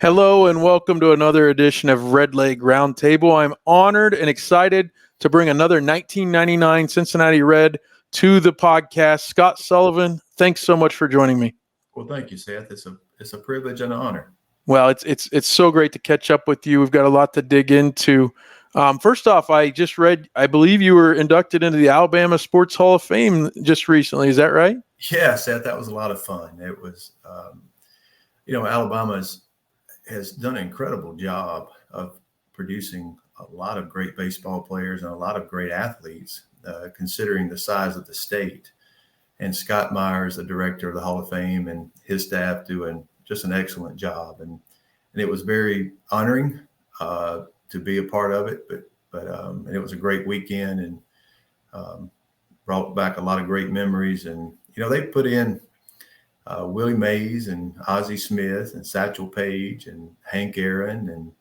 Hello and welcome to another edition of Redleg Roundtable. I'm honored and excited to bring another 1999 Cincinnati Red to the podcast. Scott Sullivan, thanks so much for joining me. Well, thank you, Seth. It's a privilege and an honor. Well, it's so great to catch up with you. We've got a lot to dig into. First off, I just read, I believe you were inducted into the Alabama Sports Hall of Fame just recently. Is that right? Yeah, Seth, that was a lot of fun. It was, Alabama has done an incredible job of producing a lot of great baseball players and a lot of great athletes, considering the size of the state. And Scott Myers, the director of the Hall of Fame, and his staff doing just an excellent job. And it was very honoring to be a part of it. But it was a great weekend and brought back a lot of great memories. And they put in Willie Mays and Ozzie Smith and Satchel Paige and Hank Aaron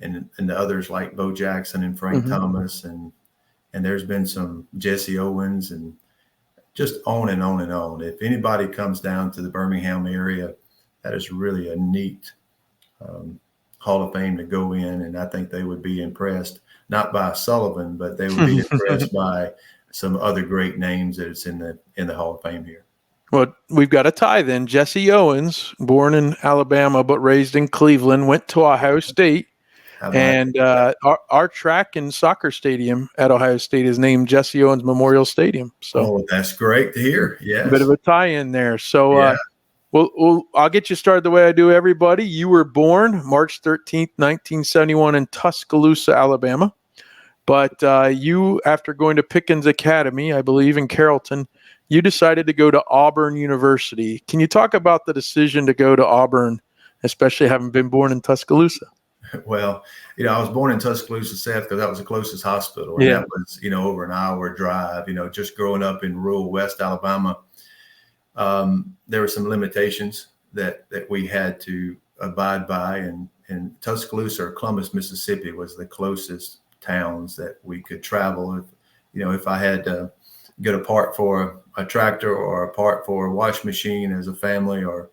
and the others like Bo Jackson and Frank Thomas and there's been some Jesse Owens and just on and on and on. If anybody comes down to the Birmingham area, that is really a neat Hall of Fame to go in, and I think they would be impressed not by Sullivan, but they would be impressed by some other great names that it's in the Hall of Fame here. Well, we've got a tie then. Jesse Owens, born in Alabama but raised in Cleveland, went to Ohio State. And our track and soccer stadium at Ohio State is named Jesse Owens Memorial Stadium. So that's great to hear. Yeah, a bit of a tie-in there. So, well, I'll get you started the way I do everybody. You were born March 13th, 1971 in Tuscaloosa, Alabama. But you, after going to Pickens Academy, I believe in Carrollton, you decided to go to Auburn University. Can you talk about the decision to go to Auburn, especially having been born in Tuscaloosa? Well, I was born in Tuscaloosa, Seth, because that was the closest hospital. And that was, over an hour drive, just growing up in rural West Alabama. There were some limitations that we had to abide by. And Tuscaloosa or Columbus, Mississippi was the closest towns that we could travel. If I had to get a part for a tractor or a part for a wash machine as a family or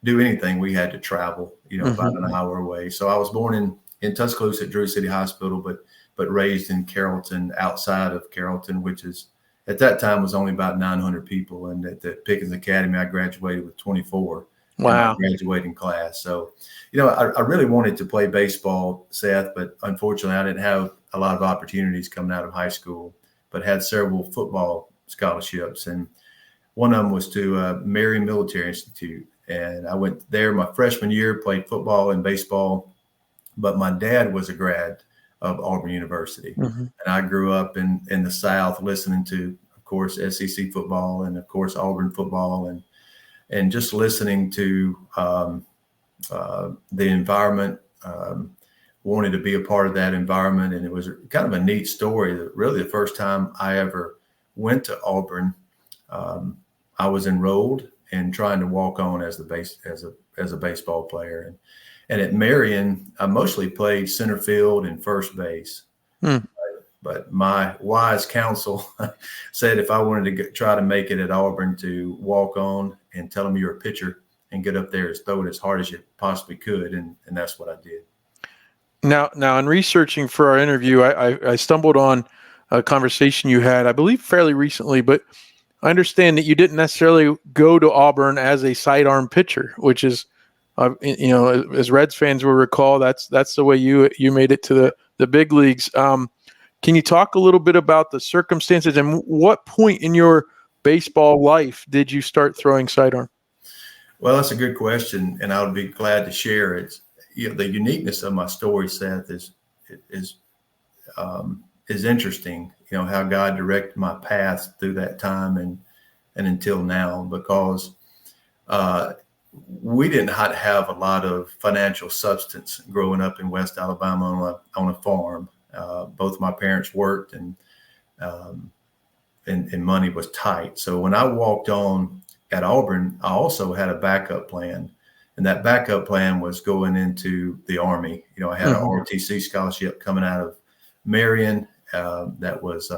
do anything, we had to travel, about an hour away. So I was born in Tuscaloosa at Drury City Hospital, but raised in Carrollton, outside of Carrollton, which is at that time was only about 900 people. And at the Pickens Academy, I graduated with 24. Wow. In my graduating class. So, I really wanted to play baseball, Seth, but unfortunately I didn't have a lot of opportunities coming out of high school, but had several football scholarships. And one of them was to Marion Military Institute. And I went there my freshman year, played football and baseball, but my dad was a grad of Auburn University. And I grew up in the South listening to, of course, SEC football and, of course, Auburn football and just listening to the environment, wanted to be a part of that environment. And it was kind of a neat story that really the first time I ever went to Auburn, I was enrolled and trying to walk on as a baseball player. And at Marion, I mostly played center field and first base. But my wise counsel said if I wanted to try to make it at Auburn, to walk on and tell them you're a pitcher and get up there and throw it as hard as you possibly could. And that's what I did. Now, in researching for our interview, I stumbled on a conversation you had, I believe, fairly recently, but I understand that you didn't necessarily go to Auburn as a sidearm pitcher, which is, as Reds fans will recall, that's the way you made it to the big leagues. Can you talk a little bit about the circumstances and what point in your baseball life did you start throwing sidearm? Well, that's a good question, and I would be glad to share it. The uniqueness of my story, Seth, is interesting. How God directed my path through that time and until now, because we didn't have a lot of financial substance growing up in West Alabama on a farm. Both my parents worked and money was tight. So when I walked on at Auburn, I also had a backup plan. And that backup plan was going into the Army. I had an ROTC scholarship coming out of Marion that was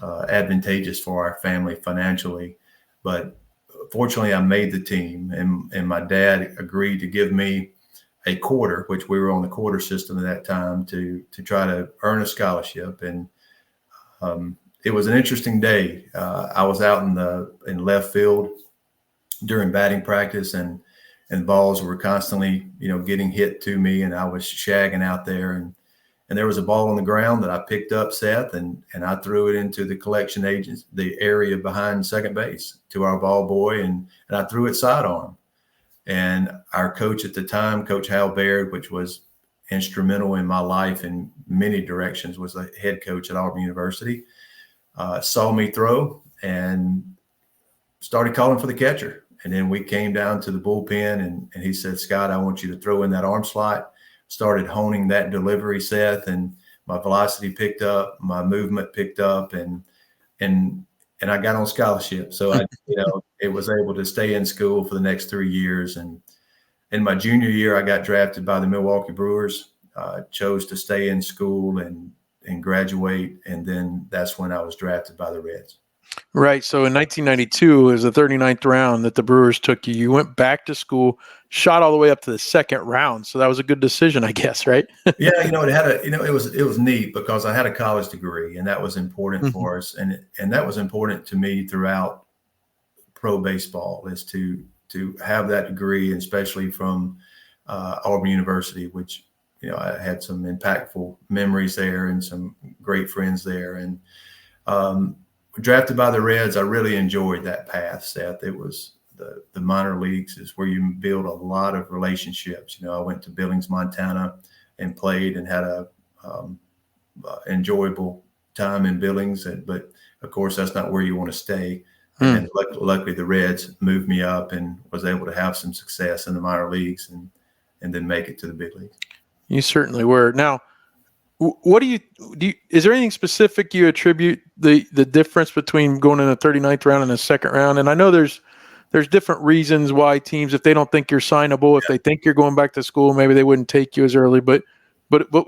advantageous for our family financially. But fortunately, I made the team, and my dad agreed to give me a quarter, which we were on the quarter system at that time, to try to earn a scholarship. And it was an interesting day. I was out in left field during batting practice, and balls were constantly, getting hit to me, and I was shagging out there, and there was a ball on the ground that I picked up, Seth, and I threw it into the collection agents, the area behind second base, to our ball boy, and I threw it sidearm. And our coach at the time, Coach Hal Baird, which was instrumental in my life in many directions, was the head coach at Auburn University, saw me throw and started calling for the catcher. And then we came down to the bullpen, and he said, "Scott, I want you to throw in that arm slot." Started honing that delivery, Seth, and my velocity picked up, my movement picked up, and I got on scholarship. So it was able to stay in school for the next 3 years. And in my junior year, I got drafted by the Milwaukee Brewers, chose to stay in school and graduate. And then that's when I was drafted by the Reds. Right. So in 1992, it was the 39th round that the Brewers took you. You went back to school, shot all the way up to the second round. So that was a good decision, I guess, right? Yeah, it was neat because I had a college degree, and that was important for us, and that was important to me throughout pro baseball, is to have that degree, and especially from Auburn University, which I had some impactful memories there and some great friends there, and drafted by the Reds. I really enjoyed that path, Seth. It was the minor leagues is where you build a lot of relationships. I went to Billings, Montana, and played and had a enjoyable time in Billings. But of course, that's not where you want to stay. And luckily, the Reds moved me up and was able to have some success in the minor leagues and then make it to the big leagues. You certainly were. Now, what do you is there anything specific you attribute the difference between going in the 39th round and the second round? And I know there's different reasons why teams, if they don't think you're signable, if they think you're going back to school, maybe they wouldn't take you as early. But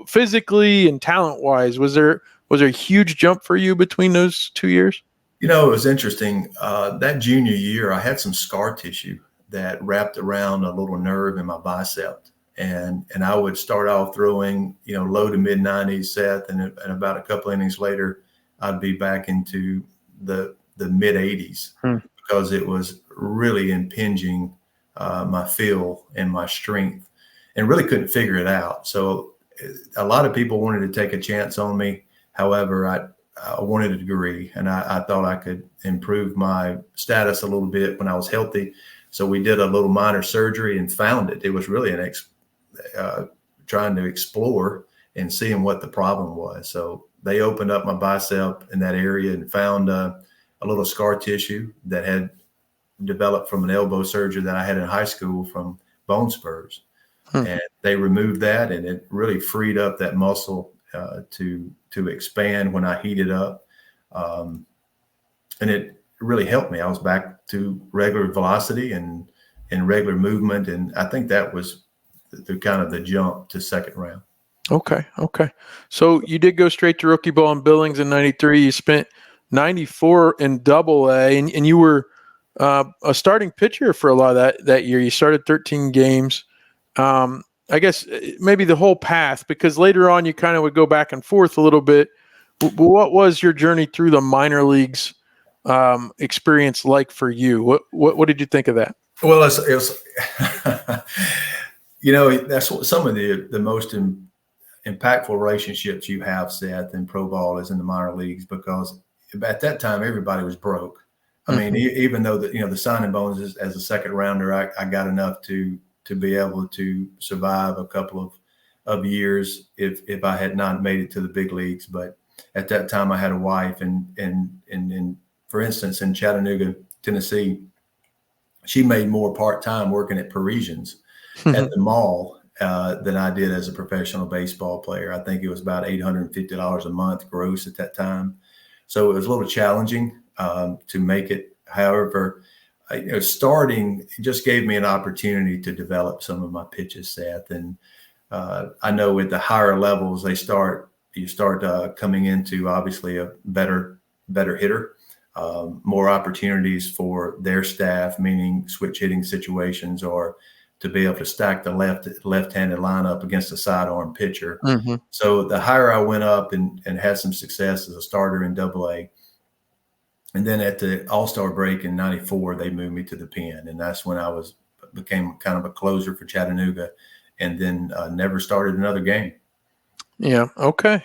physically and talent wise, was there a huge jump for you between those 2 years? It was interesting. That junior year, I had some scar tissue that wrapped around a little nerve in my bicep. And I would start off throwing, low to mid 90s, Seth, and about a couple innings later, I'd be back into the mid 80s because it was really impinging my feel and my strength, and really couldn't figure it out. So a lot of people wanted to take a chance on me. However, I wanted a degree, and I thought I could improve my status a little bit when I was healthy. So we did a little minor surgery and found it. It was really trying to explore and seeing what the problem was. So they opened up my bicep in that area and found a little scar tissue that had developed from an elbow surgery that I had in high school from bone spurs. And they removed that, and it really freed up that muscle to expand when I heated up. And it really helped me. I was back to regular velocity and regular movement. And I think that was the kind of the jump to second round. Okay. So you did go straight to rookie ball in Billings in 93. You spent 94 in Double-A, and you were a starting pitcher for a lot of that year. You started 13 games. I guess maybe the whole path, because later on you kind of would go back and forth a little bit. What was your journey through the minor leagues experience like for you? What did you think of that? Well, it was that's what some of the most impactful relationships you have, Seth, in pro ball is in the minor leagues, because at that time everybody was broke. I mean, even though the signing bonuses as a second rounder, I got enough to be able to survive a couple of years if I had not made it to the big leagues. But at that time I had a wife, and for instance, in Chattanooga, Tennessee, she made more part-time working at Parisians at the mall than I did as a professional baseball player. I think it was about $850 a month gross at that time. So it was a little challenging to make it. However, starting just gave me an opportunity to develop some of my pitches, Seth. And I know at the higher levels, you start coming into obviously a better hitter, more opportunities for their staff, meaning switch hitting situations or to be able to stack the left-handed lineup against a sidearm pitcher. Mm-hmm. So the higher I went up and had some success as a starter in Double-A, and then at the All-Star break in '94, they moved me to the pen, and that's when I became kind of a closer for Chattanooga, and then never started another game. Yeah. Okay.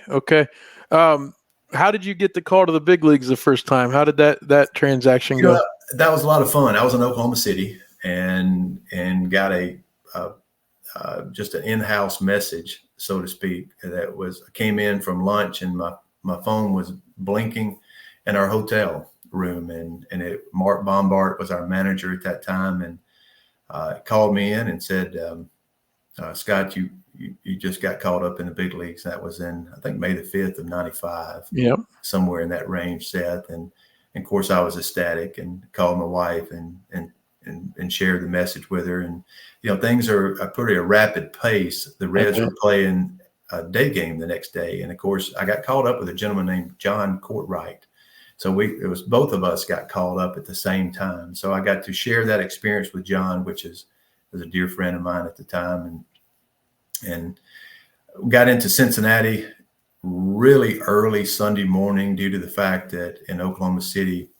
How did you get the call to the big leagues the first time? How did that transaction go? That was a lot of fun. I was in Oklahoma City and got just an in-house message, so to speak, that came in from lunch, and my phone was blinking in our hotel room, and Mark Bombart was our manager at that time, and called me in and said, Scott, you just got called up in the big leagues. That was in, I think, May the 5th of '95. Yep. Somewhere in that range, Seth. And of course I was ecstatic and called my wife and shared the message with her. And, things are a pretty rapid pace. The Reds were playing a day game the next day. And of course I got called up with a gentleman named John Courtwright. So it was both of us got called up at the same time. So I got to share that experience with John, which was a dear friend of mine at the time, and got into Cincinnati really early Sunday morning due to the fact that in Oklahoma City,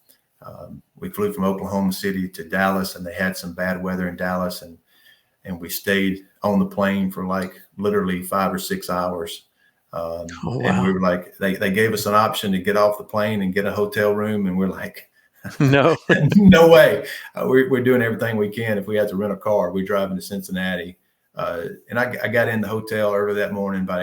we flew from Oklahoma City to Dallas, and they had some bad weather in Dallas, and we stayed on the plane for like literally 5 or 6 hours. Wow. And we were like, they gave us an option to get off the plane and get a hotel room, and we're like, no, no way. We're doing everything we can. If we had to rent a car, we're driving to Cincinnati. And I got in the hotel early that morning, about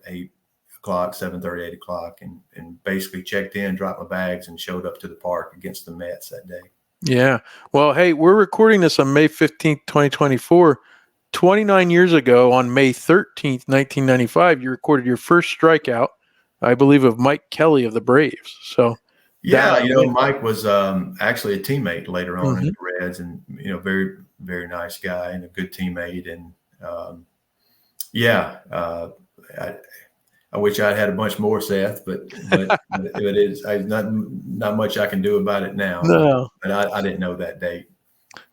8 o'clock, 7:30, 8 o'clock, and basically checked in, dropped my bags, and showed up to the park against the Mets that day. Yeah. Well, hey, we're recording this on May 15th, 2024. 29 years ago, on May 13th, 1995, you recorded your first strikeout, I believe, of Mike Kelly of the Braves. So, yeah, Mike was actually a teammate later on in the Reds, and very, very nice guy and a good teammate. And I wish I had a bunch more, Seth, but it is not much I can do about it now. No, but I didn't know that date.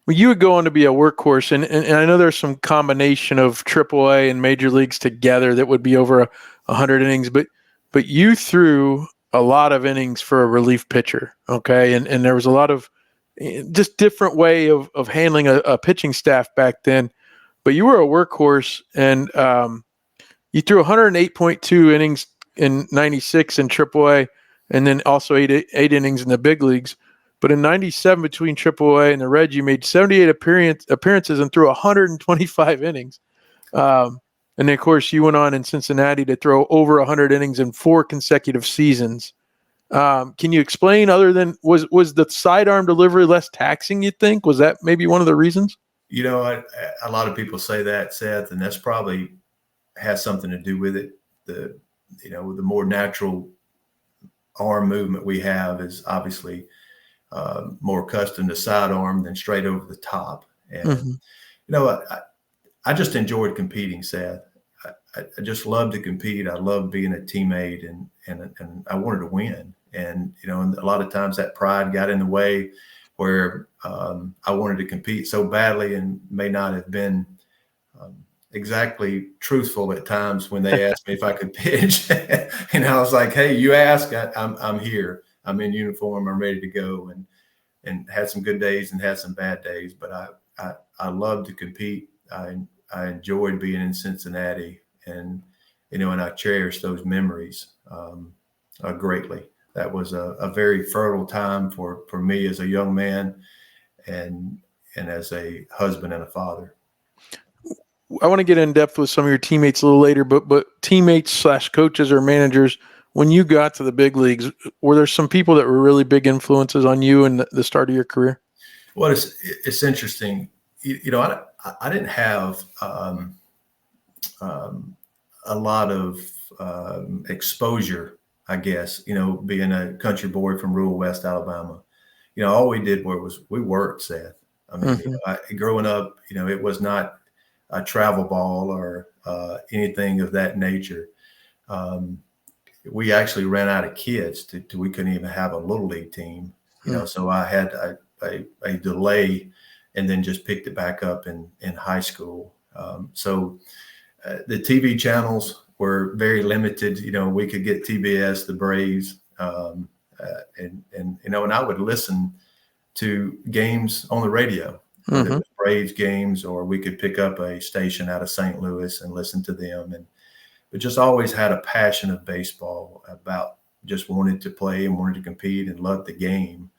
Well, you would go on to be a workhorse, and I know there's some combination of AAA and major leagues together that would be over 100 innings, but you threw a lot of innings for a relief pitcher, okay? And there was a lot of just different way of handling a pitching staff back then. But you were a workhorse, and you threw 108.2 innings in '96 in AAA, and then also eight innings in the big leagues. But in '97, between AAA and the Reds, you made 78 appearances and threw 125 innings. And then, of course, you went on in Cincinnati to throw over 100 innings in 4 consecutive seasons. Can you explain, other than was the sidearm delivery less taxing, you think? Was that maybe one of the reasons? A lot of people say that, Seth, and that's probably has something to do with it. The more natural arm movement we have is obviously more accustomed to sidearm than straight over the top. And, I just enjoyed competing, Seth. I just love to compete. I love being a teammate, and I wanted to win. And, and a lot of times that pride got in the way where I wanted to compete so badly and may not have been exactly truthful at times when they asked me if I could pitch. And I was like, hey, you ask, I'm here. I'm in uniform. I'm ready to go, and had some good days and had some bad days. But I love to compete. I enjoyed being in Cincinnati, and I cherish those memories greatly. That was a very fertile time for me as a young man, and as a husband and a father. I want to get in depth with some of your teammates a little later, but teammates / coaches or managers, when you got to the big leagues, were there some people that were really big influences on you in the start of your career? Well, it's interesting. I didn't have a lot of exposure, I guess, being a country boy from rural West Alabama. All we did was we worked, Seth. I mean, growing up, it was not a travel ball or anything of that nature. We actually ran out of kids we couldn't even have a little league team, so I had a delay and then just picked it back up in high school. So the TV channels were very limited. We could get TBS, the Braves, and I would listen to games on the radio, whether it was Braves games, or we could pick up a station out of St. Louis and listen to them. But just always had a passion of baseball, about just wanted to play and wanted to compete and loved the game.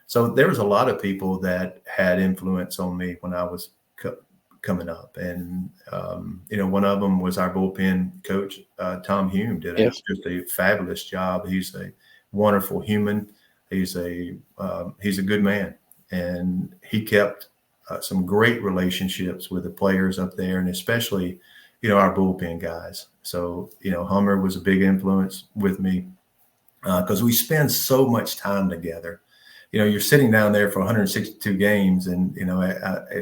So there was a lot of people that had influence on me when I was coming up. And, one of them was our bullpen coach, Tom Hume, did just a fabulous job. He's a wonderful human. He's a good man. And he kept some great relationships with the players up there, and especially, our bullpen guys. So, Hummer was a big influence with me because we spend so much time together. You're sitting down there for 162 games, and,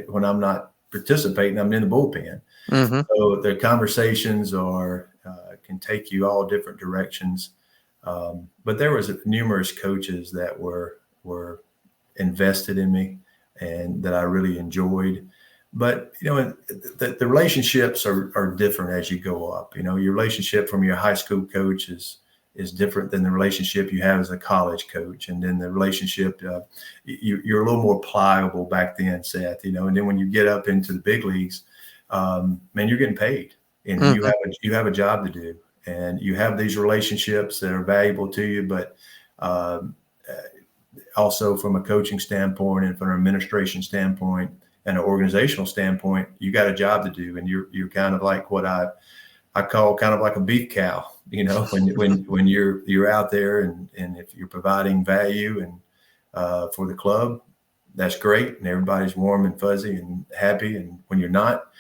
when I'm not participating, I'm in the bullpen. So the conversations can take you all different directions. But there was numerous coaches that were invested in me and that I really enjoyed. But, the relationships are different as you go up. Your relationship from your high school coach is different than the relationship you have as a college coach. And then the relationship, you're a little more pliable back then, Seth, and then when you get up into the big leagues, man, you're getting paid, and you have a job to do, and you have these relationships that are valuable to you. But also from a coaching standpoint and from an administration standpoint and an organizational standpoint, you got a job to do. And you're kind of like what I call kind of like a beef cow, when you're out there, and if you're providing value and for the club, that's great. And everybody's warm and fuzzy and happy. And when you're not,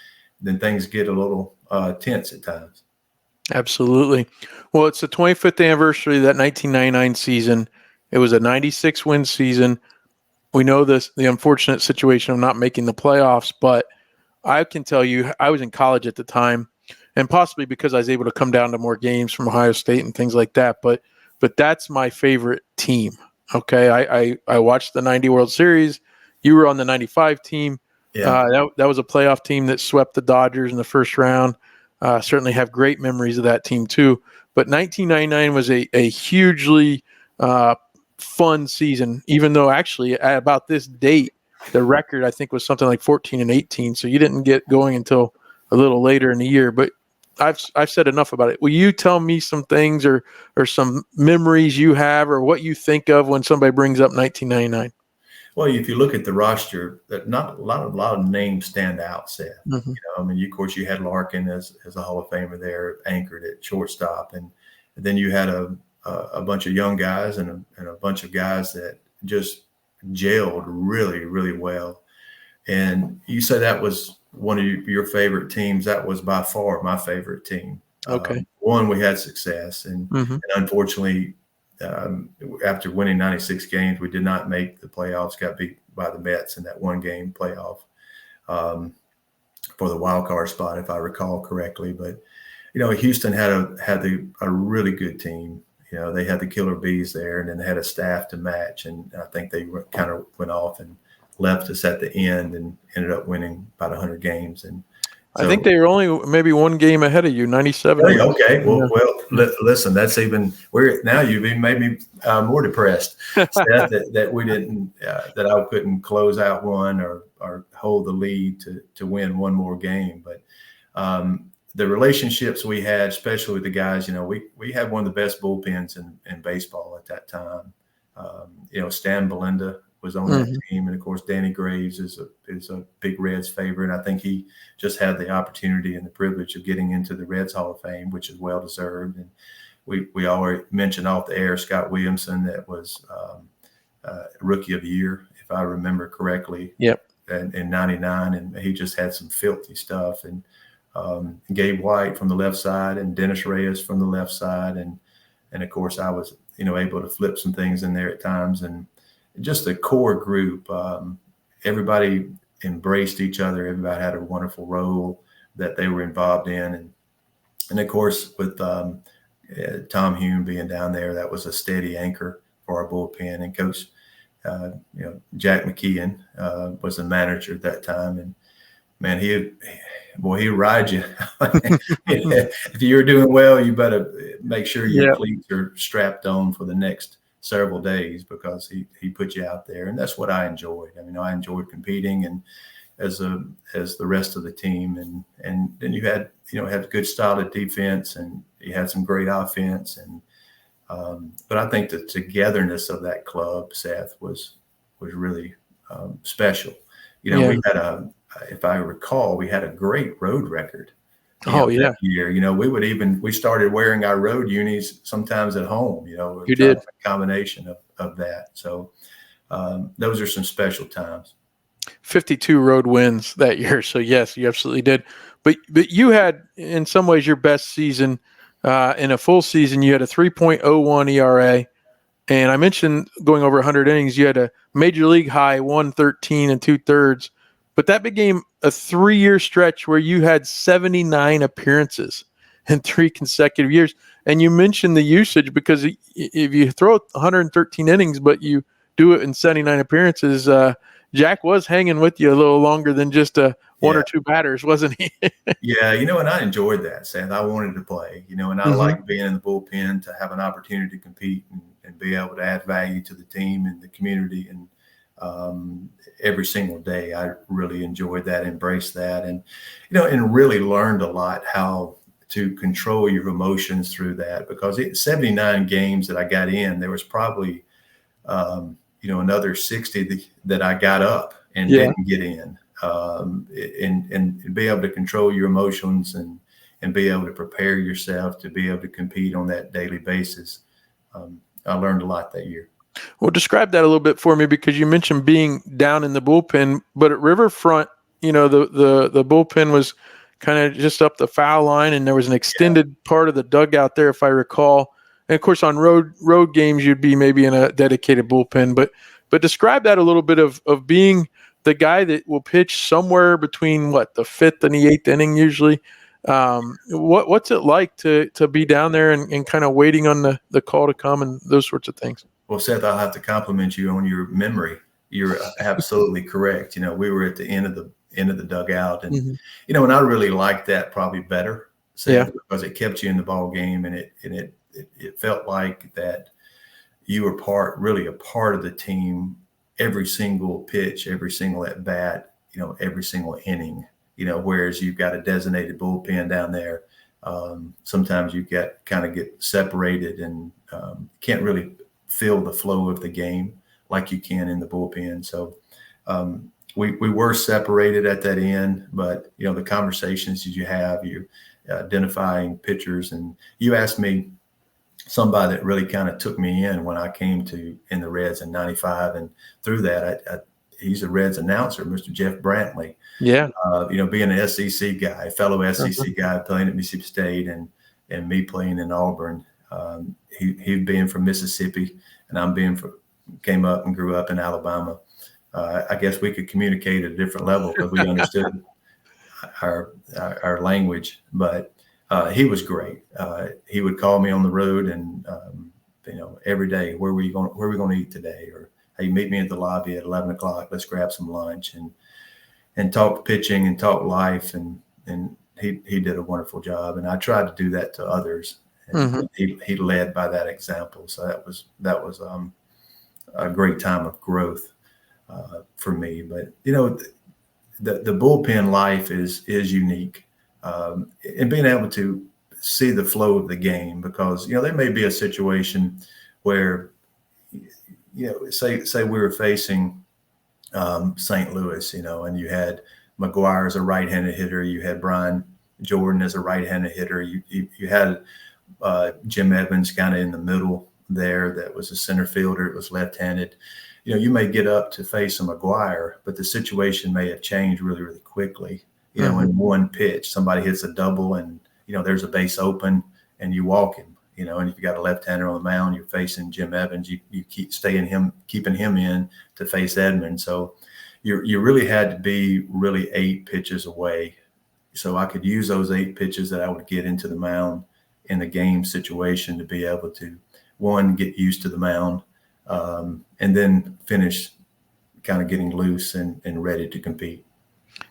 then things get a little tense at times. Absolutely. Well, it's the 25th anniversary of that 1999 season. It was a 96-win season. We know the unfortunate situation of not making the playoffs, but I can tell you I was in college at the time, and possibly because I was able to come down to more games from Ohio State and things like that. But that's my favorite team. Okay, I watched the 90 World Series. You were on the 95 team. Yeah. That was a playoff team that swept the Dodgers in the first round. Certainly have great memories of that team too. But 1999 was a hugely fun season, even though actually at about this date, the record I think was something like 14-18. So you didn't get going until a little later in the year. But I've said enough about it. Will you tell me some things or some memories you have, or what you think of when somebody brings up 1999? Well, if you look at the roster, that not a lot of names stand out, Seth. Of course, you had Larkin as a Hall of Famer there, anchored at shortstop, and then you had a bunch of young guys and a bunch of guys that just gelled really, really well. And you said that was one of your favorite teams. That was by far my favorite team. Okay. One, we had success, and unfortunately, after winning 96 games, we did not make the playoffs, got beat by the Mets in that one game playoff for the wild card spot, if I recall correctly. But, Houston had a really good team. They had the Killer Bees there, and then they had a staff to match. And I think they kind of went off and left us at the end and ended up winning about 100 games. And so, I think they were only maybe one game ahead of you, 97. Okay. Well, listen, that's now you've even made me more depressed that we didn't, that I couldn't close out one or hold the lead to win one more game. But the relationships we had, especially with the guys, we had one of the best bullpens in baseball at that time. Stan Belinda was on that team, and of course Danny Graves is a big Reds favorite. I think he just had the opportunity and the privilege of getting into the Reds Hall of Fame, which is well deserved. And we already mentioned off the air Scott Williamson, that was Rookie of the Year, if I remember correctly. Yep. In '99, and he just had some filthy stuff. And Gabe White from the left side, and Dennis Reyes from the left side, and of course I was able to flip some things in there at times. And just the core group, everybody embraced each other. Everybody had a wonderful role that they were involved in. And of course, with Tom Hume being down there, that was a steady anchor for our bullpen. And Jack McKeon was the manager at that time, and man, he'd ride you. If you were doing well, you better make sure your Yeah. cleats are strapped on for the next several days, because he put you out there, and that's what I enjoyed. I mean, I enjoyed competing, and as the rest of the team, and then you had good solid defense, and you had some great offense, and but I think the togetherness of that club, Seth, was really special. Yeah. We had if I recall, we had a great road record. Oh, yeah. That year, we started wearing our road unis sometimes at home. You did. A combination of that. So those are some special times. 52 road wins that year. So yes, you absolutely did. But you had, in some ways, your best season in a full season. You had a 3.01 ERA, and I mentioned going over 100 innings. You had a major league high 113 and 2/3. But that became a 3-year stretch where you had 79 appearances in 3 consecutive years. And you mentioned the usage, because if you throw 113 innings, but you do it in 79 appearances, Jack was hanging with you a little longer than just one or two batters, wasn't he? Yeah, and I enjoyed that, Seth. I wanted to play, and I liked being in the bullpen, to have an opportunity to compete and be able to add value to the team and the community. And every single day, I really enjoyed that, embraced that, and really learned a lot how to control your emotions through that. Because 79 games that I got in, there was probably another 60 that I got up and didn't get in, and be able to control your emotions and be able to prepare yourself to be able to compete on that daily basis. I learned a lot that year. Well, describe that a little bit for me, because you mentioned being down in the bullpen, but at Riverfront, the bullpen was kind of just up the foul line, and there was an extended part of the dugout there, if I recall. And of course, on road games, you'd be maybe in a dedicated bullpen. But describe that a little bit of being the guy that will pitch somewhere between the 5th and the 8th inning usually. What's it like to be down there and kind of waiting on the call to come and those sorts of things? Well, Seth, I'll have to compliment you on your memory. You're absolutely correct. We were at the end of the dugout, and and I really liked that probably better, Seth, because it kept you in the ball game, and it felt like that you were really a part of the team, every single pitch, every single at bat, every single inning. Whereas you've got a designated bullpen down there, sometimes you get separated and can't really feel the flow of the game like you can in the bullpen. So we were separated at that end, but the conversations that you have, you're identifying pitchers, and you asked me somebody that really kind of took me in when I came in the Reds in '95, and through that, he's a Reds announcer, Mr. Jeff Brantley. Yeah, being an SEC guy, fellow SEC guy, playing at Mississippi State, and me playing in Auburn. He being from Mississippi, and I'm came up and grew up in Alabama. I guess we could communicate at a different level because we understood our language. But he was great. He would call me on the road, and every day, where are we going to eat today? Or, hey, meet me at the lobby at 11 o'clock. Let's grab some lunch and talk pitching and talk life. And he did a wonderful job. And I tried to do that to others. And he led by that example. So that was a great time of growth for me. But the bullpen life is unique, and being able to see the flow of the game, because there may be a situation where say we were facing St. Louis, and you had McGuire as a right-handed hitter, you had Brian Jordan as a right-handed hitter, you had Jim Evans kind of in the middle there, that was a center fielder, it was left-handed. You may get up to face a McGuire, but the situation may have changed really, really quickly. In one pitch, somebody hits a double, and there's a base open, and you walk him. And if you got a left-hander on the mound, you're facing Jim Evans. You keep keeping him in to face Edmund. So you really had to be really 8 pitches away. So I could use those 8 pitches that I would get into the mound in the game situation to be able to, one, get used to the mound, and then finish kind of getting loose and ready to compete.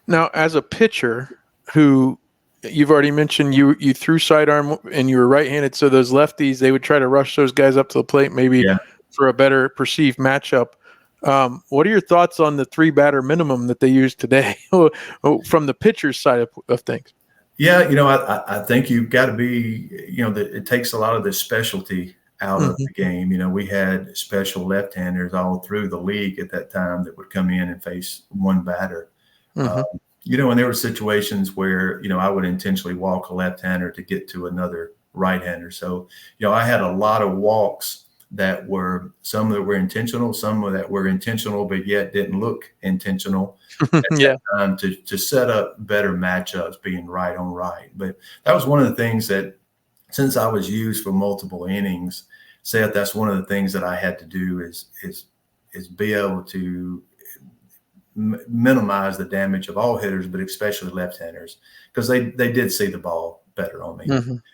Now, as a pitcher who you've already mentioned, you threw sidearm and you were right-handed, so those lefties, they would try to rush those guys up to the plate maybe for a better perceived matchup. What are your thoughts on the 3-batter minimum that they use today from the pitcher's side of things? Yeah, I think you've got to be, it takes a lot of the specialty out of the game. We had special left-handers all through the league at that time that would come in and face one batter. And there were situations where, I would intentionally walk a left-hander to get to another right-hander. So, I had a lot of walks that were some that were intentional, some that were intentional, but yet didn't look intentional at that time to set up better matchups, being right on right. But that was one of the things that, since I was used for multiple innings, Seth, that's one of the things that I had to do is be able to minimize the damage of all hitters, but especially left-handers, because they did see the ball better on me.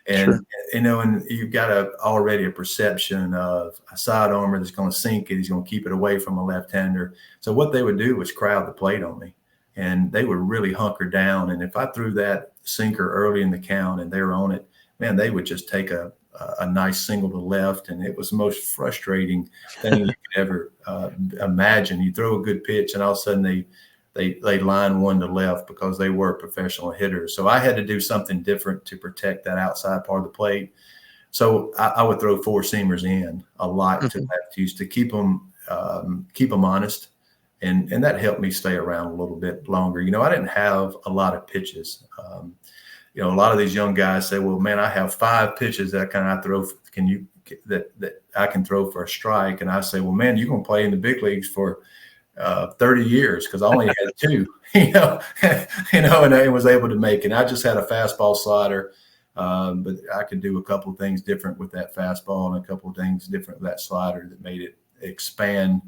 And and you've got already a perception of a sidearmer that's going to sink it. He's going to keep it away from a left-hander. So what they would do was crowd the plate on me, and they would really hunker down. And if I threw that sinker early in the count and they were on it, man, they would just take a nice single to left, and it was the most frustrating thing you could ever imagine. You throw a good pitch, and all of a sudden they line one to left because they were professional hitters. So I had to do something different to protect that outside part of the plate. So I would throw 4-seamers in a lot to lefties to keep them honest, and that helped me stay around a little bit longer. I didn't have a lot of pitches. A lot of these young guys say, "Well, man, I have 5 pitches that I throw. That I can throw for a strike?" And I say, "Well, man, you're gonna play in the big leagues for 30 years because I only had 2." And I was able to make it. I just had a fastball slider, but I could do a couple of things different with that fastball and a couple of things different with that slider that made it expand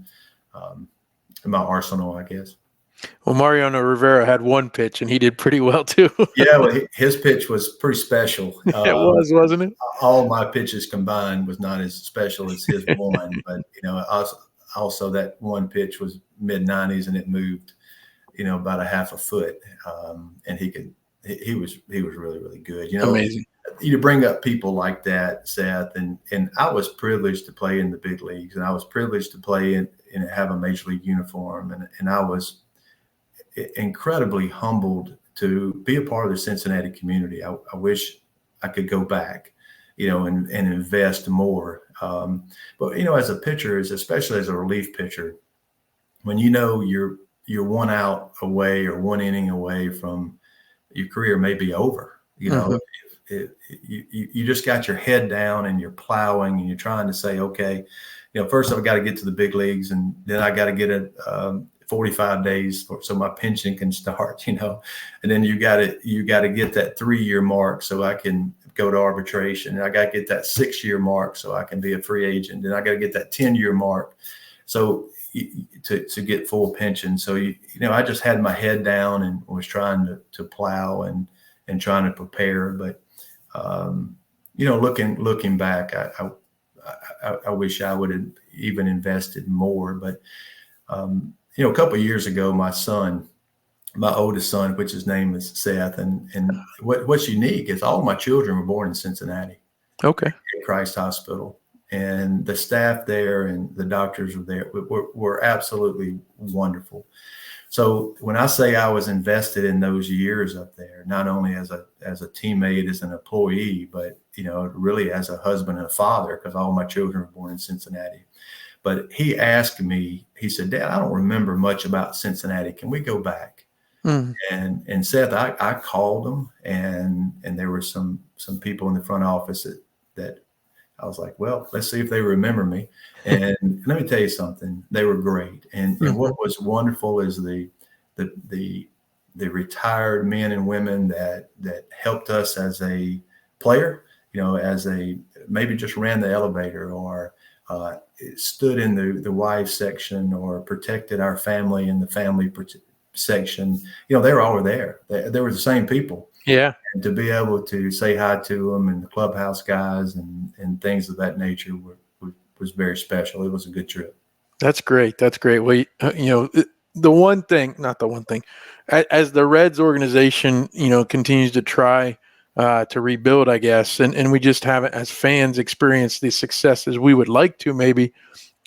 my arsenal, I guess. Well, Mariano Rivera had 1 pitch, and he did pretty well too. Yeah, well, his pitch was pretty special. It was, wasn't it? All my pitches combined was not as special as his one, but also that 1 pitch was mid-90s, and it moved, about a half a foot, and he was really, really good. Amazing. You bring up people like that, Seth, and I was privileged to play in the big leagues, and I was privileged to play and have a major league uniform, and I was incredibly humbled to be a part of the Cincinnati community. I wish I could go back, and invest more. But as a pitcher, especially as a relief pitcher, when you're 1 out away or 1 inning away from your career may be over, if you just got your head down and you're plowing and you're trying to say, okay, first I've got to get to the big leagues, and then I got to get it 45 days so my pension can start, and then you got to get that 3-year mark so I can go to arbitration, and I got to get that 6-year mark so I can be a free agent, and I got to get that 10-year mark so to get full pension. So I just had my head down and was trying to plow and trying to prepare. But looking back, I wish I would have even invested more. But a couple of years ago, my oldest son, which his name is Seth, and what's unique is all my children were born in Cincinnati. Okay. At Christ Hospital, and the staff there and the doctors were there were absolutely wonderful. So when I say I was invested in those years up there, not only as a teammate, as an employee, but really as a husband and a father, because all my children were born in Cincinnati. But he asked me, he said, "Dad, I don't remember much about Cincinnati. Can we go back?" And Seth, I called them, and there were some people in the front office that I was like, well, let's see if they remember me. And let me tell you something, they were great. And what was wonderful is the retired men and women that helped us as a player, as maybe just ran the elevator or stood in the wives section or protected our family in the family section. They were all there. They were the same people. Yeah. And to be able to say hi to them and the clubhouse guys and things of that nature was very special. It was a good trip. That's great. That's great. Well, the one thing, not the one thing, as the Reds organization, continues to try to rebuild, I guess, and we just haven't, as fans, experienced the successes we would like to. Maybe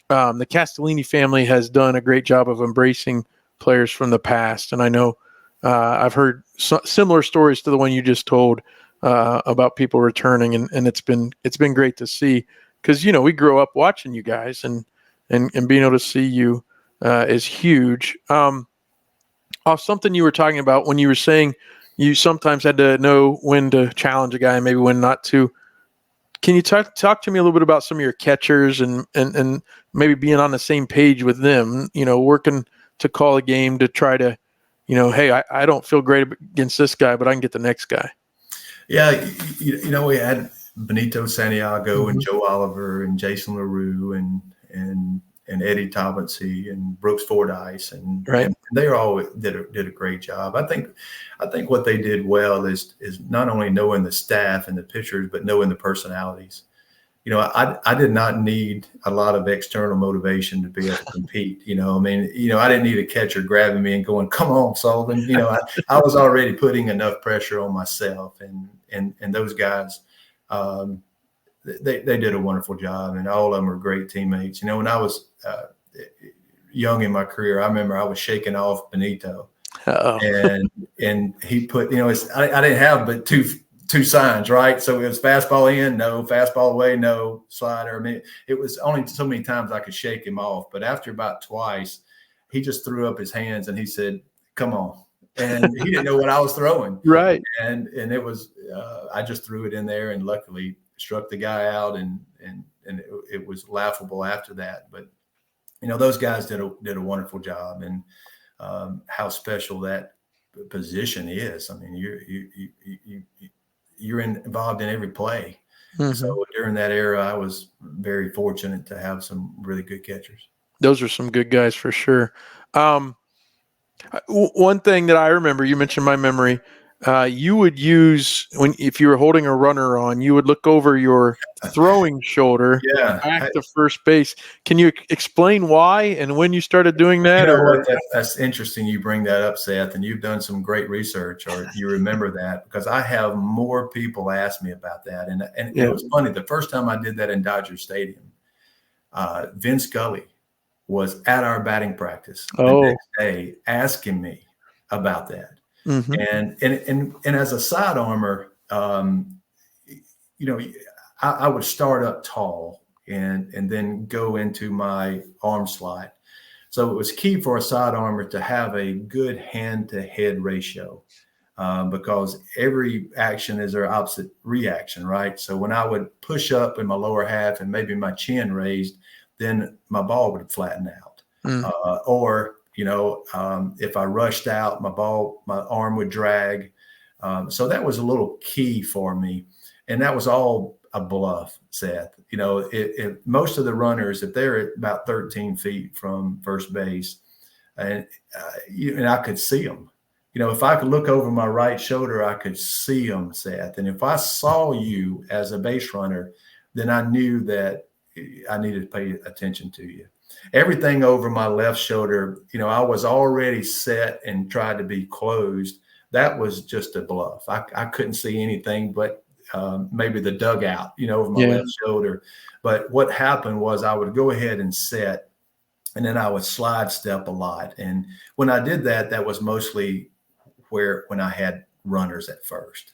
the Castellini family has done a great job of embracing players from the past, and I know I've heard similar stories to the one you just told about people returning, and it's been great to see because we grew up watching you guys and being able to see you is huge. Off something you were talking about when you were saying you sometimes had to know when to challenge a guy and maybe when not to. Can you talk to me a little bit about some of your catchers and maybe being on the same page with them, working to call a game to try to, hey, I don't feel great against this guy, but I can get the next guy. Yeah, we had Benito Santiago and Joe Oliver and Jason LaRue and Eddie Taubensee and Brooks Fordyce and they all did a great job. I think what they did well is not only knowing the staff and the pitchers, but knowing the personalities. I did not need a lot of external motivation to be able to compete. I didn't need a catcher grabbing me and going, "Come on, Sullivan." I was already putting enough pressure on myself, and those guys, they did a wonderful job, and all of them were great teammates. When I was young in my career, I remember I was shaking off Benito, and he put, I didn't have but two signs, right? So it was fastball in, no; fastball away, no; slider. It was only so many times I could shake him off. But after about twice, he just threw up his hands and he said, "Come on." And he didn't know what I was throwing. Right. And it was, I just threw it in there and luckily struck the guy out, and it was laughable after that. But, those guys did a wonderful job, and how special that position is. I mean, you're involved in every play. Mm-hmm. So during that era, I was very fortunate to have some really good catchers. Those are some good guys for sure. One thing that I remember, you mentioned my memory, you would use if you were holding a runner on, you would look over your throwing shoulder back to first base. Can you explain why and when you started doing that? That's interesting you bring that up, Seth, and you've done some great research, or you remember that, because I have more people ask me about that. And it was funny. The first time I did that in Dodger Stadium, Vin Scully was at our batting practice the next day asking me about that. Mm-hmm. And as a side armor, I would start up tall and then go into my arm slide. So it was key for a side armor to have a good hand to head ratio, because every action is their opposite reaction, right? So when I would push up in my lower half and maybe my chin raised, then my ball would flatten out. Or if I rushed out, my arm would drag. So that was a little key for me. And that was all a bluff, Seth. If most of the runners, if they're at about 13 feet from first base, and I could see them, if I could look over my right shoulder, I could see them, Seth. And if I saw you as a base runner, then I knew that I needed to pay attention to you. Everything over my left shoulder, I was already set and tried to be closed. That was just a bluff. I couldn't see anything but maybe the dugout, over my left shoulder. But what happened was I would go ahead and set, and then I would slide step a lot. And when I did that, that was mostly when I had runners at first.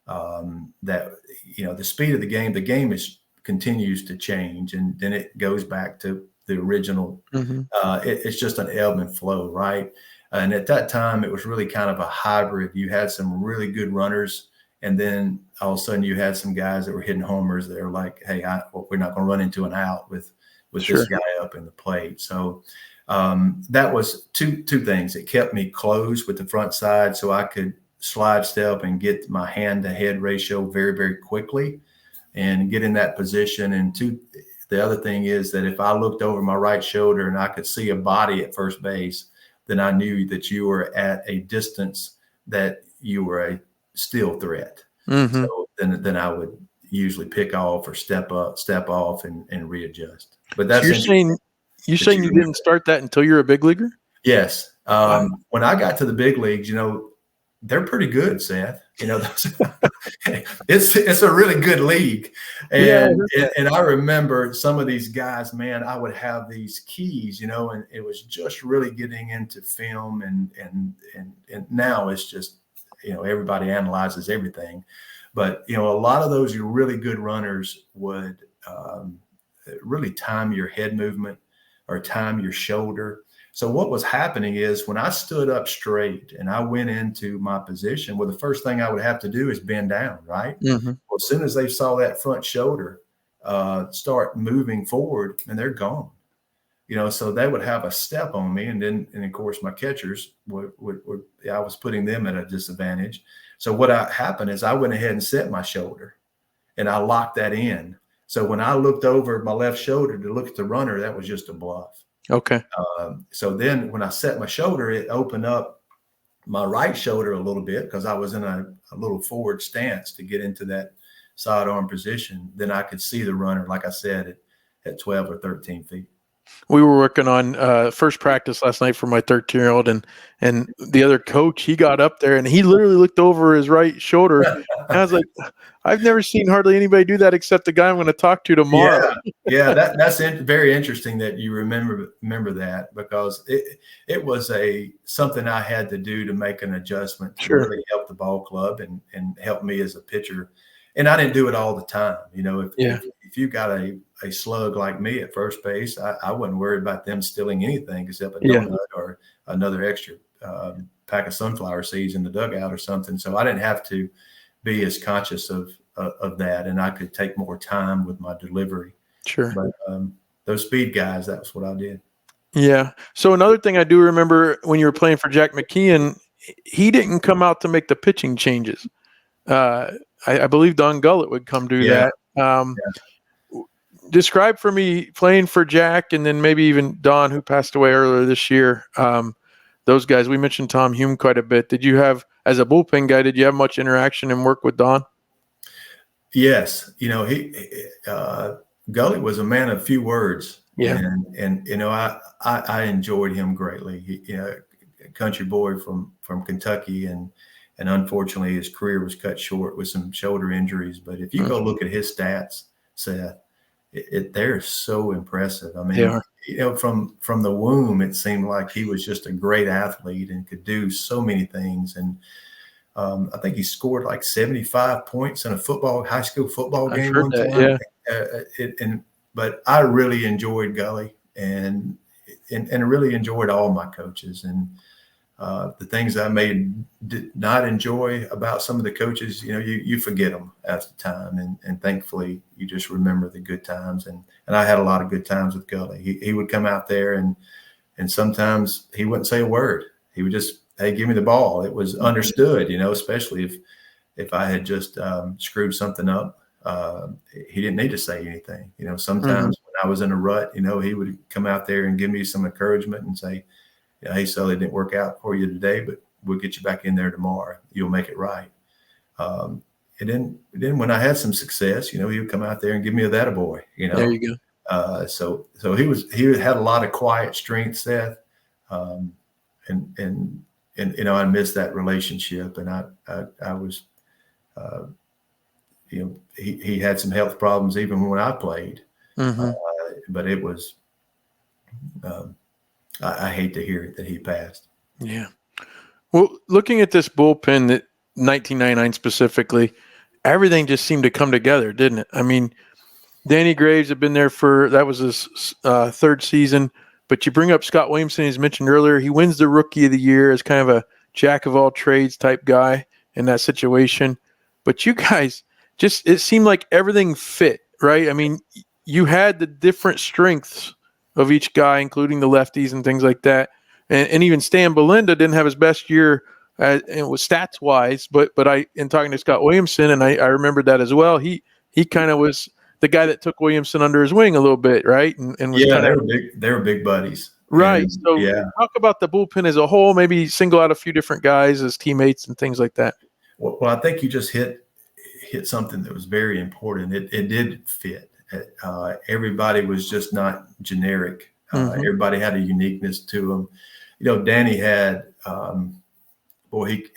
The speed of the game continues to change, and then it goes back to the original. Mm-hmm. It's just an ebb and flow, right? And at that time, it was really kind of a hybrid. You had some really good runners, and then all of a sudden you had some guys that were hitting homers. They were like, "Hey, we're not going to run into an out with this guy up in the plate." So that was two things. It kept me close with the front side, so I could slide step and get my hand to head ratio very, very quickly and get in that position. And the other thing is that if I looked over my right shoulder and I could see a body at first base, then I knew that you were at a distance that you were a still threat. Mm-hmm. So then I would, usually pick off or step off and readjust. But So that's you're saying you didn't start that until you're a big leaguer? Yes. Wow. When I got to the big leagues, they're pretty good, Seth. It's a really good league. And I remember some of these guys, man, I would have these keys, and it was just really getting into film and now it's just, everybody analyzes everything. But, a lot of those really good runners would really time your head movement or time your shoulder. So what was happening is when I stood up straight and I went into my position, well, the first thing I would have to do is bend down, right? Mm-hmm. Well, as soon as they saw that front shoulder start moving forward, and they're gone. So they would have a step on me, and of course my catchers would I was putting them at a disadvantage. So what happened is I went ahead and set my shoulder, and I locked that in. So when I looked over my left shoulder to look at the runner, that was just a bluff. Okay. So then when I set my shoulder, it opened up my right shoulder a little bit because I was in a little forward stance to get into that sidearm position. Then I could see the runner, like I said, at 12 or 13 feet. We were working on first practice last night for my 13-year-old, and the other coach, he got up there and he literally looked over his right shoulder. And I was like, I've never seen hardly anybody do that except the guy I'm going to talk to tomorrow. Yeah, that's very interesting that you remember that, because it was something I had to do to make an adjustment to really help the ball club and help me as a pitcher. And I didn't do it all the time. If you got a slug like me at first base, I wasn't worried about them stealing anything except a donut or another extra pack of sunflower seeds in the dugout or something. So I didn't have to be as conscious of that, and I could take more time with my delivery. Sure. But those speed guys, that's what I did. Yeah. So another thing I do remember when you were playing for Jack McKeon, he didn't come out to make the pitching changes. I believe Don Gullett would come do that. Describe for me playing for Jack and then maybe even Don, who passed away earlier this year. Those guys, we mentioned Tom Hume quite a bit. Did you have, as a bullpen guy, did you have much interaction and work with Don? Yes. Gully was a man of few words. Yeah. And I enjoyed him greatly. He, a country boy from Kentucky, and unfortunately his career was cut short with some shoulder injuries. But if you go look at his stats, Seth, they're so impressive. I mean, from the womb, it seemed like he was just a great athlete and could do so many things. And I think he scored like 75 points in a high school football game one time. But I really enjoyed Gully and really enjoyed all my coaches. And the things I did not enjoy about some of the coaches, you forget them after time, and thankfully you just remember the good times. And I had a lot of good times with Gully. He would come out there and sometimes he wouldn't say a word. He would just, hey, give me the ball. It was understood, especially if I had just screwed something up. He didn't need to say anything. Sometimes when I was in a rut, he would come out there and give me some encouragement and say, hey, Sully, it didn't work out for you today, but we'll get you back in there tomorrow. You'll make it right. And then when I had some success, he would come out there and give me a that a boy. There you go. So he had a lot of quiet strength, Seth, and I missed that relationship, and I was, he had some health problems even when I played, but it was. I hate to hear it that he passed. Yeah. Well, looking at this bullpen, that 1999 specifically, everything just seemed to come together, didn't it? I mean, Danny Graves had been there that was his third season, but you bring up Scott Williamson, as mentioned earlier, he wins the Rookie of the Year as kind of a jack of all trades type guy in that situation. But you guys it seemed like everything fit, right? I mean, you had the different strengths of each guy, including the lefties and things like that. And even Stan Belinda didn't have his best year it was stats wise, but in talking to Scott Williamson, and I remembered that as well, he kind of was the guy that took Williamson under his wing a little bit, right? And was they were big buddies. Right. And, so talk about the bullpen as a whole, maybe single out a few different guys as teammates and things like that. Well, I think you just hit hit something that was very important. It did fit. Everybody was just not generic. Everybody had a uniqueness to them. Danny had,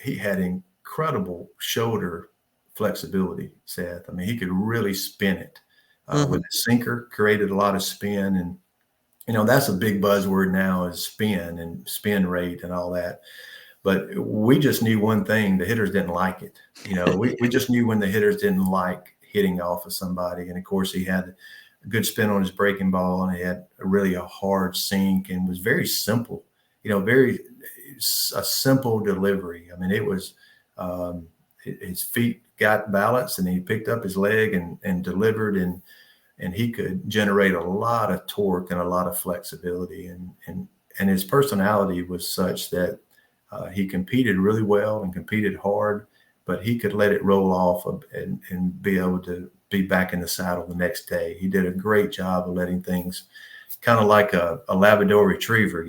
he had incredible shoulder flexibility, Seth. I mean, he could really spin it with his sinker, created a lot of spin. And, that's a big buzzword now, is spin and spin rate and all that. But we just knew one thing: the hitters didn't like it. We just knew when the hitters didn't like hitting off of somebody. And of course, he had a good spin on his breaking ball, and he had a hard sink, and was very simple. A simple delivery. I mean, it was his feet got balanced, and he picked up his leg and delivered, and he could generate a lot of torque and a lot of flexibility, and his personality was such that he competed really well and competed hard, but he could let it roll off and be able to be back in the saddle the next day. He did a great job of letting things, kind of like a Labrador retriever.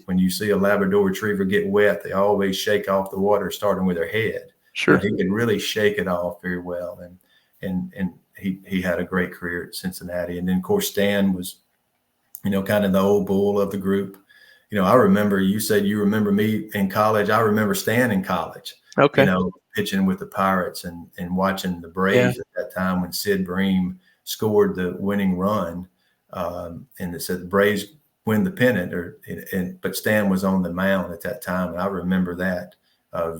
When you see a Labrador retriever get wet, they always shake off the water, starting with their head. Sure. He could really shake it off very well. And he had a great career at Cincinnati. And then, of course, Stan was, kind of the old bull of the group. I remember, you said you remember me in college. I remember Stan in college. Okay. Pitching with the Pirates and watching the Braves at that time when Sid Bream scored the winning run. And it said the Braves win the pennant, but Stan was on the mound at that time. And I remember that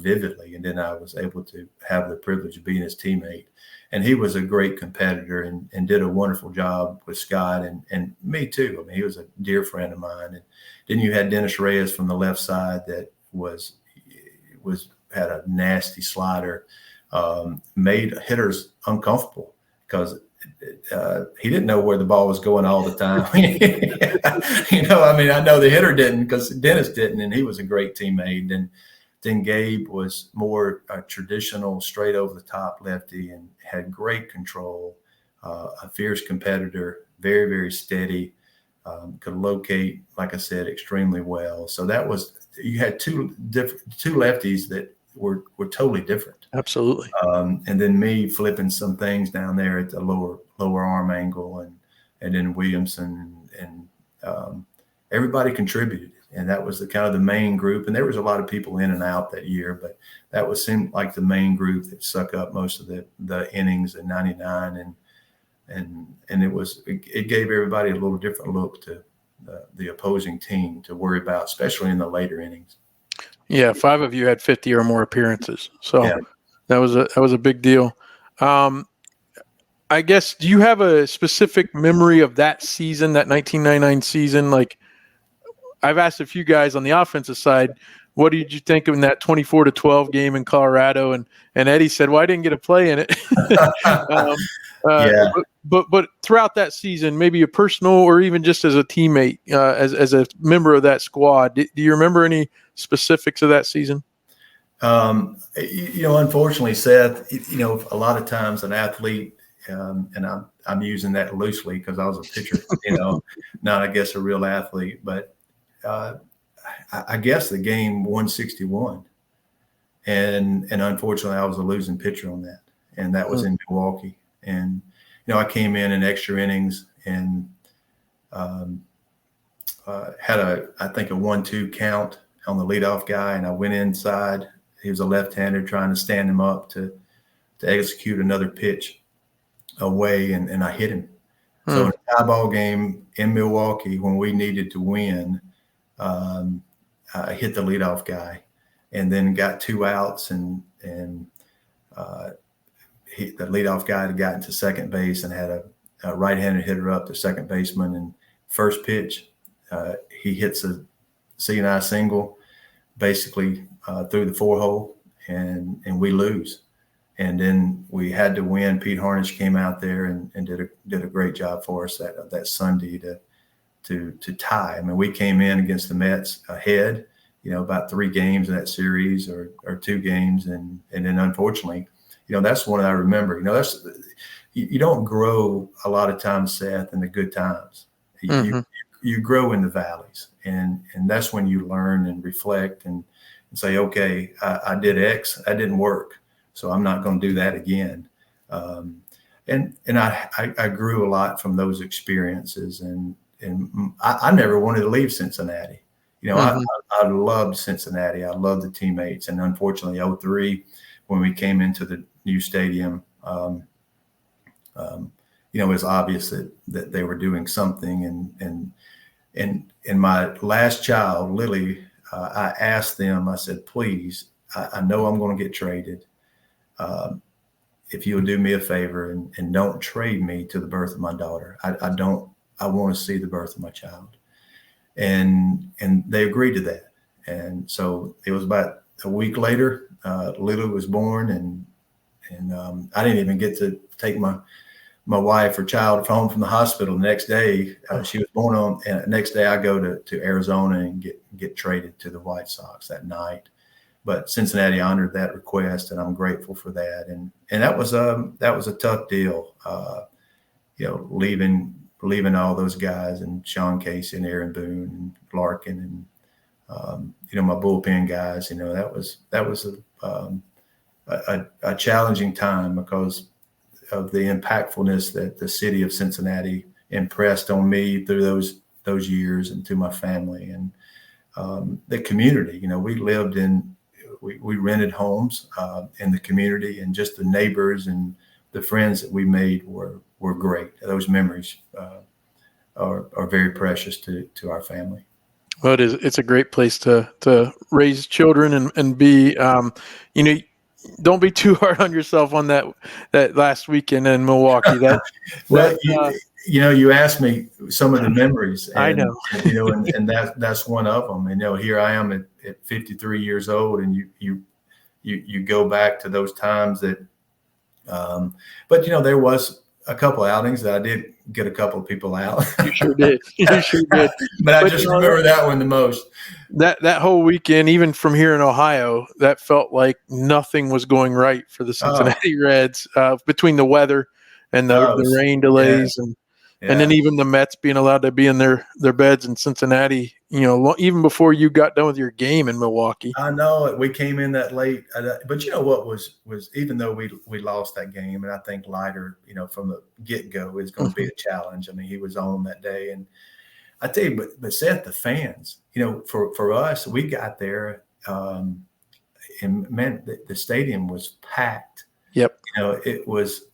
vividly. And then I was able to have the privilege of being his teammate. And he was a great competitor and did a wonderful job with Scott and me too. I mean, he was a dear friend of mine. And then you had Dennis Reyes from the left side that had a nasty slider, made hitters uncomfortable because he didn't know where the ball was going all the time. I know the hitter didn't, because Dennis didn't, and he was a great teammate. And then Gabe was more a traditional, straight over the top lefty and had great control, a fierce competitor, very, very steady, could locate, like I said, extremely well. So you had two lefties that were totally different. Absolutely. And then me flipping some things down there at the lower arm angle, and then Williamson and everybody contributed. And that was the main group. And there was a lot of people in and out that year, but that seemed like the main group that sucked up most of the innings in '99. And it gave everybody a little different look to the opposing team to worry about, especially in the later innings. Yeah, 5 of you had 50 or more appearances, so yeah. that was a big deal. I guess, do you have a specific memory of that season, that 1999 season? Like, I've asked a few guys on the offensive side, what did you think of in that 24-12 game in Colorado? And Eddie said, well, I didn't get a play in it. Yeah. But throughout that season, maybe a personal or even just as a teammate, as a member of that squad, do you remember any specifics of that season? Unfortunately, Seth, a lot of times an athlete, and I'm using that loosely because I was a pitcher, not, I guess, a real athlete, but I guess the game 161, and unfortunately I was a losing pitcher on that, and that was in Milwaukee. And I came in extra innings and had I think a 1-2 count on the leadoff guy, and I went inside. He was a left-hander, trying to stand him up to execute another pitch away, and I hit him. So in a tie ball game in Milwaukee, when we needed to win, I hit the leadoff guy, and then got 2 outs, and the leadoff guy had gotten to second base and had a right-handed hitter up to second baseman. And first pitch, he hits a C&I single, basically through the 4-hole, and we lose. And then we had to win. Pete Harnish came out there and did a great job for us that Sunday to tie. I mean, we came in against the Mets ahead, about 3 games in that series or 2 games. And then unfortunately, that's one I remember. You don't grow a lot of times, Seth, in the good times. You grow in the valleys, and that's when you learn and reflect and say, okay, I did X, that didn't work, so I'm not going to do that again. And I grew a lot from those experiences, and I never wanted to leave Cincinnati. I loved Cincinnati. I loved the teammates, and unfortunately, 2003, when we came into the new stadium, it was obvious that they were doing something. And my last child, Lily, I asked them. I said, please, I know I'm going to get traded. If you'll do me a favor and don't trade me to the birth of my daughter. I want to see the birth of my child. And they agreed to that. And so it was about a week later, Lily was born, and I didn't even get to take my wife or child home from the hospital. The next day, she was born and the next day I go to Arizona and get traded to the White Sox that night. But Cincinnati honored that request, and I'm grateful for that. And that was a tough deal, leaving all those guys, and Sean Casey and Aaron Boone and Larkin and my bullpen guys. That was a challenging time because of the impactfulness that the city of Cincinnati impressed on me through those years, and to my family and the community. We rented homes in the community, and just the neighbors and the friends that we made were great. Those memories are very precious to our family. Well, it's a great place to raise children and be, don't be too hard on yourself on that last weekend in Milwaukee. You asked me some of the memories. And, I know. and that's one of them. And here I am at 53 years old, and you go back to those times that. But there was a couple outings that I did get a couple of people out. You sure did. But I just remember that one the most. That whole weekend, even from here in Ohio, that felt like nothing was going right for the Cincinnati Reds, between the weather and the rain delays, and then even the Mets being allowed to be in their beds in Cincinnati, even before you got done with your game in Milwaukee. I know we came in that late, but what was even though we lost that game, and I think Leiter, from the get-go is going to be a challenge. I mean, he was on that day, and I tell you, but Seth, the fans, for us, we got there, and man, the stadium was packed. Yep. It was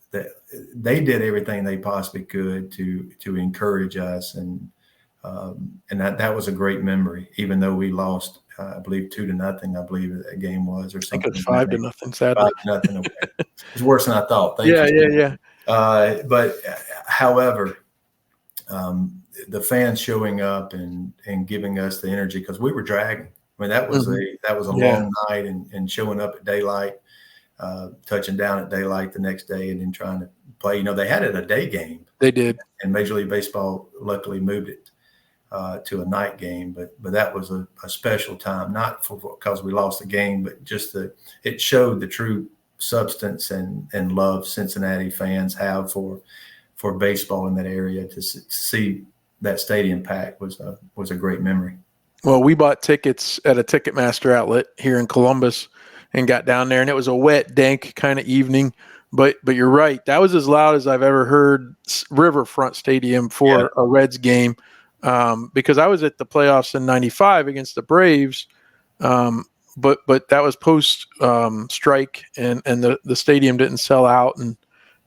they did everything they possibly could to encourage us, and that was a great memory, even though we lost, I believe 2-0. I believe that game was, or something. I think it's 5-0. Sadly, 5-0. Okay. It's worse than I thought. Thank you. Yeah. But however, the fans showing up and giving us the energy, because we were dragging. I mean, that was a long night, and showing up at daylight, touching down at daylight the next day, and then trying to play. They had it a day game. They did, and Major League Baseball luckily moved it to a night game. But that was a special time, not because we lost the game, but just it showed the true substance and love Cincinnati fans have for baseball in that area. To see that stadium packed was a great memory. Well, we bought tickets at a Ticketmaster outlet here in Columbus and got down there, and it was a wet, dank kind of evening. But you're right. That was as loud as I've ever heard Riverfront Stadium for a Reds game, because I was at the playoffs in '95 against the Braves, but that was post strike, and the stadium didn't sell out, and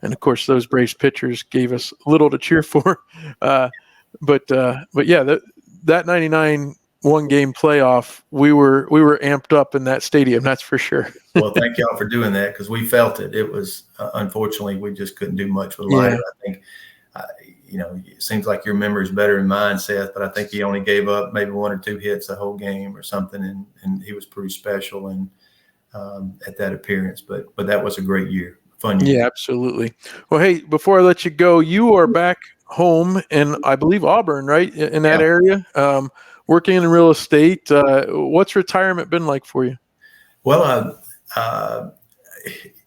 of course those Braves pitchers gave us little to cheer for. But yeah, that '99 one-game playoff, we were amped up in that stadium, that's for sure. Well, thank y'all for doing that, because we felt it. It was unfortunately we just couldn't do much with Leiter. I think it seems like your memory is better than mine, Seth, but I think he only gave up maybe 1 or 2 hits the whole game or something, and he was pretty special and at that appearance. But that was a great year, fun year. Yeah, absolutely. Well, hey, before I let you go, you are back home in, I believe, Auburn, right, in that area, working in real estate. What's retirement been like for you? Well,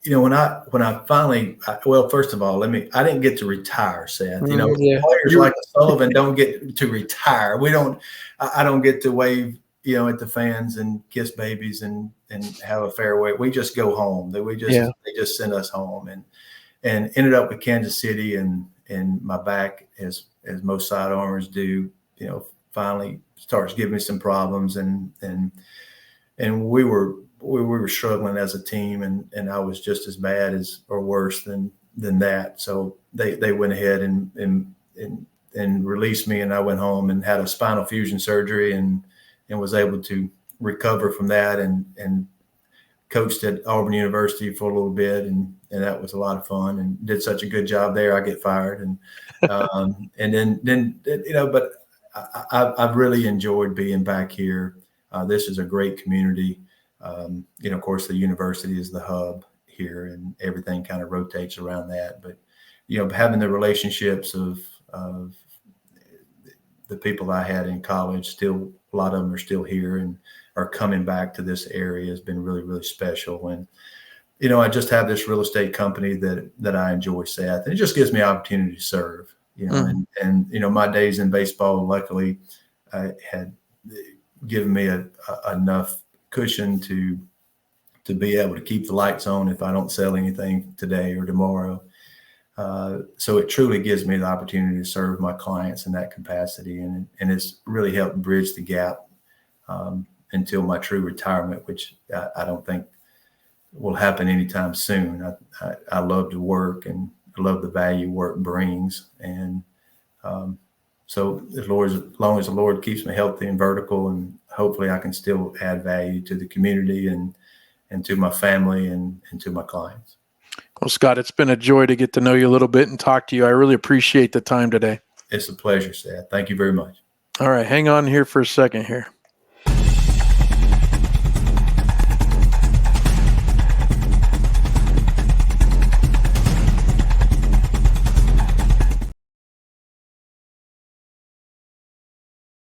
when I finally, first of all, I didn't get to retire, Seth. Players like Sullivan don't get to retire. I don't get to wave, at the fans and kiss babies and have a farewell. We just go home. They just send us home. and ended up with Kansas City, and my back, as most sidearmers do, finally starts giving me some problems, and we were struggling as a team, and I was just as bad as or worse than that. So they went ahead and released me, and I went home and had a spinal fusion surgery, and was able to recover from that, and coached at Auburn University for a little bit, and that was a lot of fun, and did such a good job there. I get fired, and then but I've really enjoyed being back here. This is a great community. Of course, the university is the hub here, and everything kind of rotates around that. But having the relationships of the people I had in college, still a lot of them are still here and are coming back to this area, has been really, really special. And I just have this real estate company that I enjoy, Seth, and it just gives me opportunity to serve. And my days in baseball, luckily, had given me enough cushion to be able to keep the lights on if I don't sell anything today or tomorrow. So it truly gives me the opportunity to serve my clients in that capacity, and it's really helped bridge the gap until my true retirement, which I don't think will happen anytime soon. I love to work, and I love the value work brings, and so as long as the Lord keeps me healthy and vertical, and hopefully I can still add value to the community and to my family and to my clients. Well, Scott, it's been a joy to get to know you a little bit and talk to you. I really appreciate the time today. It's a pleasure, Seth. Thank you very much. All right, hang on here for a second here.